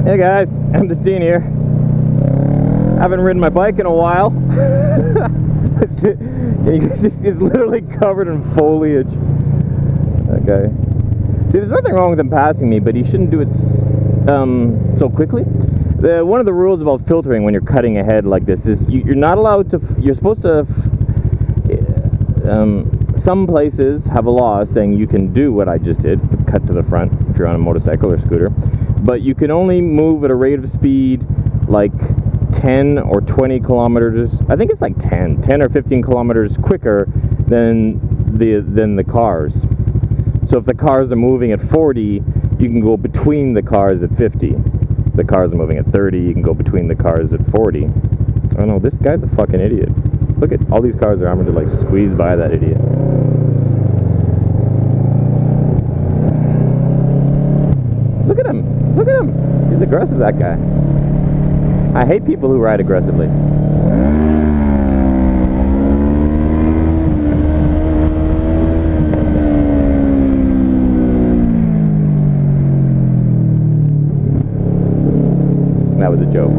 Hey guys, M13 here. Haven't ridden my bike in a while. It's literally covered in foliage. Okay. See, there's nothing wrong with him passing me, but he shouldn't do it so quickly. One of the rules about filtering when you're cutting ahead like this is you're not allowed to. You're supposed to. Some places have a law saying you can do what I just did, cut to the front if you're on a motorcycle or scooter, but you can only move at a rate of speed like 10 or 20 kilometers. I think it's like 10 or 15 kilometers quicker than the cars. So if the cars are moving at 40, you can go between the cars at 50. If the cars are moving at 30, you can go between the cars at 40. Oh no, this guy's a fucking idiot. Look at all these cars are armored to like squeeze by that idiot. Look at him! Look at him! He's aggressive, that guy. I hate people who ride aggressively. That was a joke.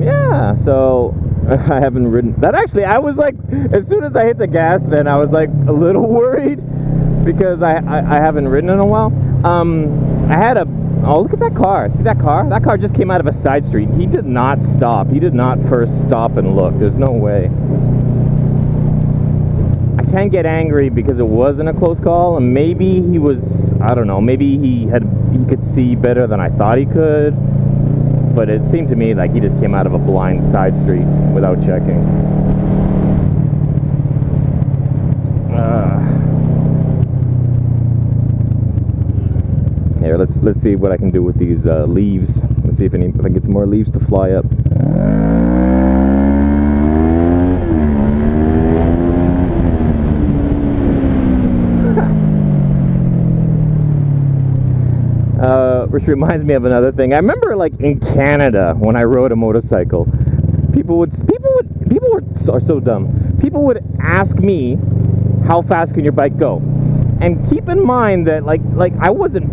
Yeah, so I haven't ridden that. Actually, I was like, as soon as I hit the gas, then I was like a little worried because I haven't ridden in a while. I had oh, look at that car. See that car? That car just came out of a side street. He did not stop. He did not first stop and look. There's no way. I can't get angry because it wasn't a close call, and maybe he was, I don't know, maybe he could see better than I thought he could. But it seemed to me like he just came out of a blind side street without checking. Here, let's see what I can do with these leaves. Let's see if I can get some more leaves to fly up. Which reminds me of another thing. I remember, like, in Canada when I rode a motorcycle, people were so dumb. People would ask me, "How fast can your bike go?" And keep in mind that like I wasn't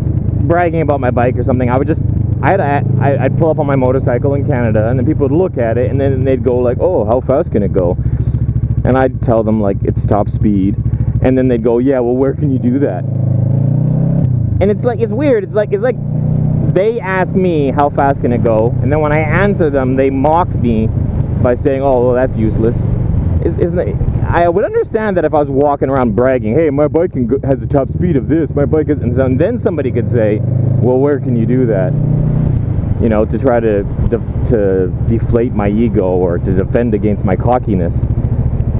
bragging about my bike or something. I'd pull up on my motorcycle in Canada, and then people would look at it, and then they'd go like, "Oh, how fast can it go?" And I'd tell them like it's top speed, and then they'd go, "Yeah, well, where can you do that?" And it's like, it's weird. It's like they ask me how fast can it go, and then when I answer them, they mock me by saying, "Oh, well, that's useless." Isn't it? I would understand that if I was walking around bragging, "Hey, my bike has a top speed of this. My bike is," and then somebody could say, "Well, where can you do that?" You know, to try to deflate my ego or to defend against my cockiness.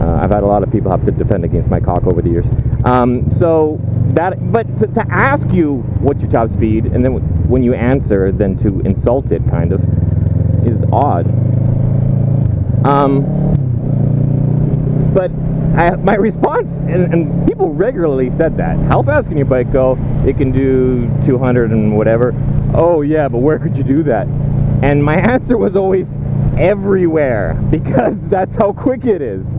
I've had a lot of people have to defend against my cock over the years. But to ask you what's your top speed, and then when you answer, then to insult it, kind of, is odd. But my response, and people regularly said that, "How fast can your bike go?" "It can do 200 and whatever." "Oh yeah, but where could you do that?" And my answer was always everywhere, because that's how quick it is.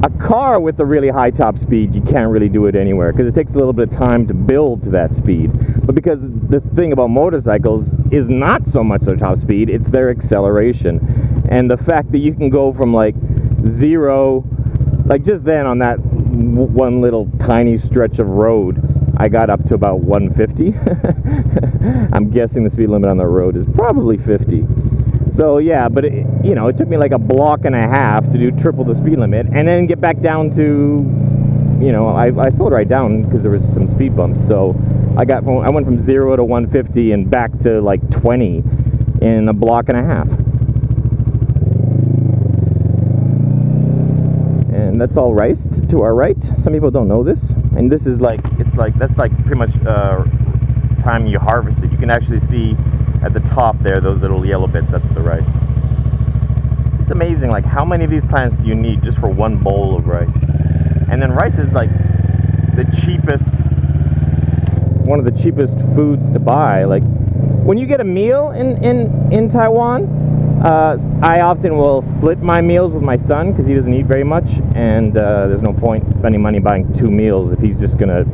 A car with a really high top speed, you can't really do it anywhere because it takes a little bit of time to build to that speed. But because the thing about motorcycles is not so much their top speed, it's their acceleration. And the fact that you can go from like 0, like just then on that one little tiny stretch of road, I got up to about 150. I'm guessing the speed limit on the road is probably 50. So yeah, but it took me like a block and a half to do triple the speed limit, and then get back down to, I slowed right down because there was some speed bumps. So I went from 0 to 150 and back to like 20 in a block and a half. And that's all rice to our right. Some people don't know this, and this is that's pretty much time you harvest it. You can actually see at the top there, those little yellow bits, that's the rice. It's amazing, like, how many of these plants do you need just for one bowl of rice? And then rice is like one of the cheapest foods to buy. Like, when you get a meal in Taiwan, I often will split my meals with my son because he doesn't eat very much, and there's no point spending money buying 2 meals if he's just gonna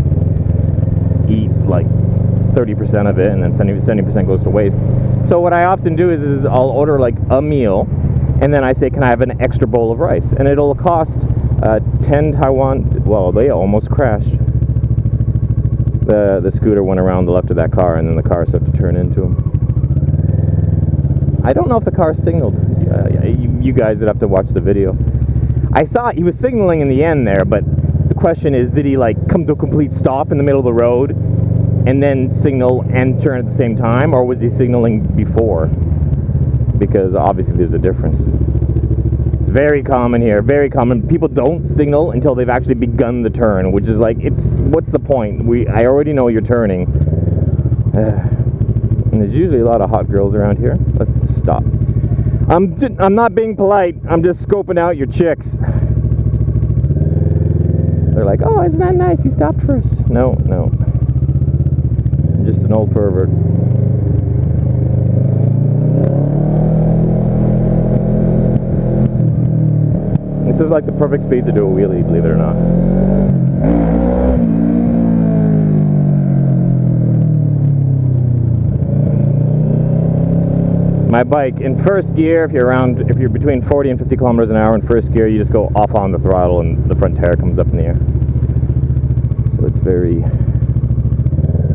eat like 30% of it, and then 70% goes to waste. So what I often do is I'll order like a meal, and then I say, can I have an extra bowl of rice? And it'll cost 10 Taiwan. Well, they almost crashed. The scooter went around the left of that car, and then the car started to turn into him. I don't know if the car signaled. You guys would have to watch the video. I saw he was signaling in the end there, but the question is, did he like come to a complete stop in the middle of the road and then signal and turn at the same time, or was he signaling before? Because obviously there's a difference. It's very common here, very common. People don't signal until they've actually begun the turn, which is like, what's the point? I already know you're turning. And there's usually a lot of hot girls around here. Let's just stop. I'm not being polite. I'm just scoping out your chicks. They're like, oh, isn't that nice? He stopped for us. No. I'm just an old pervert. This is like the perfect speed to do a wheelie, believe it or not. My bike in first gear, if you're between 40 and 50 kilometers an hour in first gear, you just go off on the throttle and the front tire comes up in the air. So it's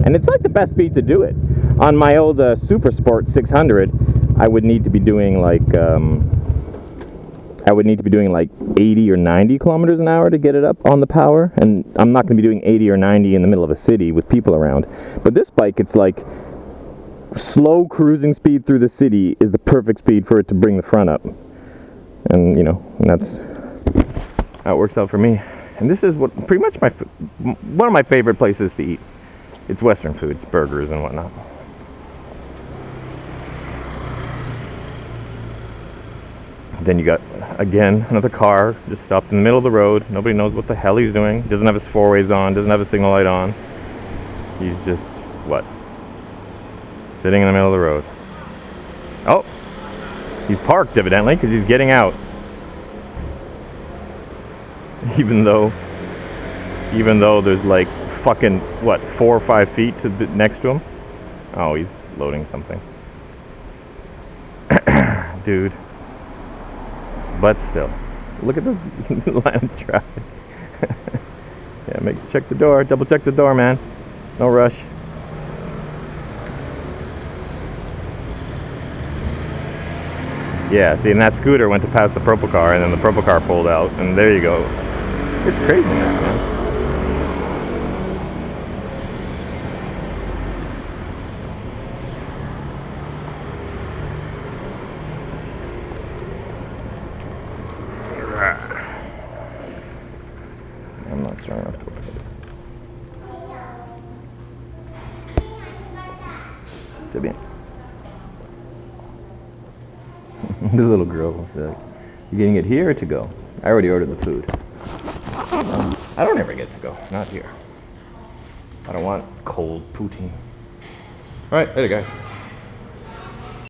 and it's like the best speed to do it. On my old Super Sport 600, I would need to be doing like 80 or 90 kilometers an hour to get it up on the power, and I'm not going to be doing 80 or 90 in the middle of a city with people around. But this bike, it's like slow cruising speed through the city is the perfect speed for it to bring the front up, and that's how it works out for me. And this is pretty much one of my favorite places to eat. It's Western food, it's burgers and whatnot. Then you got, again, another car just stopped in the middle of the road. Nobody knows what the hell he's doing. Doesn't have his four-ways on, doesn't have a signal light on. He's just, sitting in the middle of the road. Oh, he's parked evidently because he's getting out. Even though there's like fucking 4 or 5 feet next to him. Oh, he's loading something. Dude. But still, look at the line of traffic. Yeah, check the door, double check the door, man. No rush. Yeah, see, and that scooter went to pass the purple car, and then the purple car pulled out, and there you go. It's craziness, man. I'm not strong enough to open it. C'est bien. The little girl was like, you getting it here or to go? I already ordered the food. I don't ever get to go, not here. I don't want cold poutine. All right, later guys.